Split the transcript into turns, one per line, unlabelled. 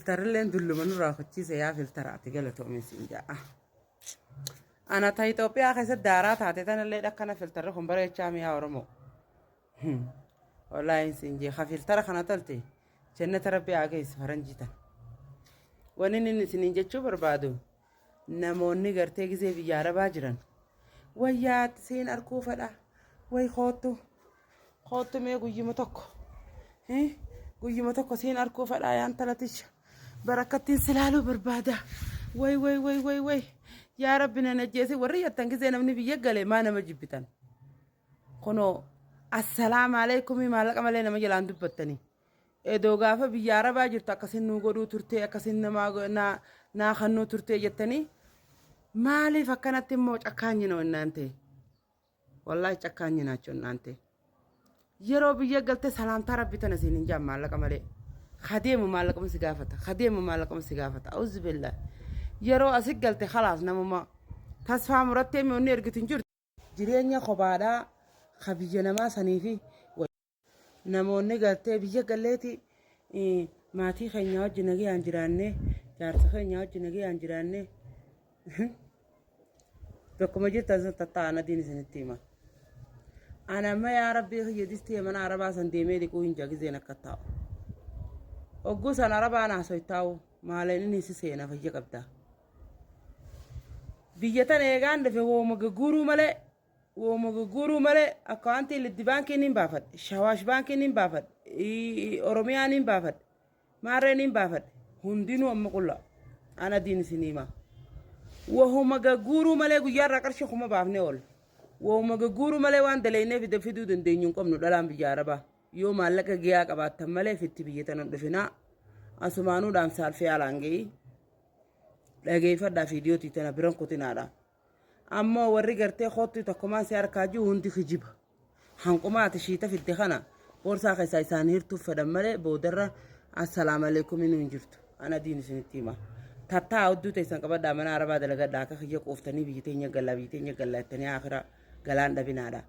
filterleen dulluman raafachiise yaa filteraati galatoomisiin ja'a. Ana ta Itoophiyaa keessatti daaraa taate tanallee dhakkana filterri kun bareechaa mi'a Oromoo. Wallahi isin jee ha filtera kana talte jannata rabbi agees faranjitan. Wani inni isiniin jechuu barbaadu namoonni gartee gisee biyya Arabaa jiran wayyaatti seen arkuu fadha way kootu mee guyyuma tokko seen arkuu fadha yaan talatisha barakattiin silaaluu barbaada way yaa rabbi na najjeesi warri yattan gisee namni biyya galee maa nama jibbitan kunoo assalaamu alaykum maallaqa malee nama jalaan dubbattanii edoo gaafa biyya Arabaa jirtu akkasin nuu godhuu turtee akkasin naa kannuu turtee jettanii maaliif akkanatti immoo cakkaanyina wannaan ta'e wallahi cakkaanyina jechuun naan ta'e yeroo biyya galte salaamtaa rabbi tana siin hin jaan maallaqa malee kadeemu maallaqama si gaafata auzu billah yeroo asii galte khalaas namuma tasfaa murattee mi'oonni ergitu hin jirtu jireenya kophaadhaa ka biyya namaa saniifi namoonni galtee biyya galleeti maatii keenya wajjin nagayaan jiraanne jaarsa keenya wajjin nagayaan jiraanne bakkuma jirtan tattaana diin isinitti hima ana amma yaa rabbii kiyyatistii mana Arabaa san deemee dhiquu hin jagizeen akka taa'u ogguu san Arabaa naasoo taa'u maaleen inni si seena fayya qabda biyya tan eegaan dhufe wooma gurguruu malee akkaantii liddi baankiin hin baafadhe shawaash baankiin hin baafadhe oromiyaan hin baafadhe maarreen hin baafadhe hundinuu amma qulla ana diin isin hima wahuma gurguruu malee guyyaarraa qarshii kuma baafne ol wahuma gurguruu malee waan dalaynee fiduu dandeenyu hin qabnu dhalaan biyya Arabaa yoo maallaqa giyaa qabaattan malee fitti biyya tanan dhufinaa asumaanuudhaan saalfee alaan ga'ii dhageeffadhaa fiidiyootii tana biran kutinaadha ammoo warri gartee kootti tokkumaan si harkaa jiru hundi kijiba hanqumaati shiita fidde kana boorsaa keessaa isaan hirtuuf fedhan malee boodarra assalaamu alaykum hin jirtu ana diin isinitti hima tattaa hudduu teessan qabadhaa mana Arabaa dalagadhaa akka kiyya qooftanii biyya teenya gallaa jettanii akira galaan dhabinaadha.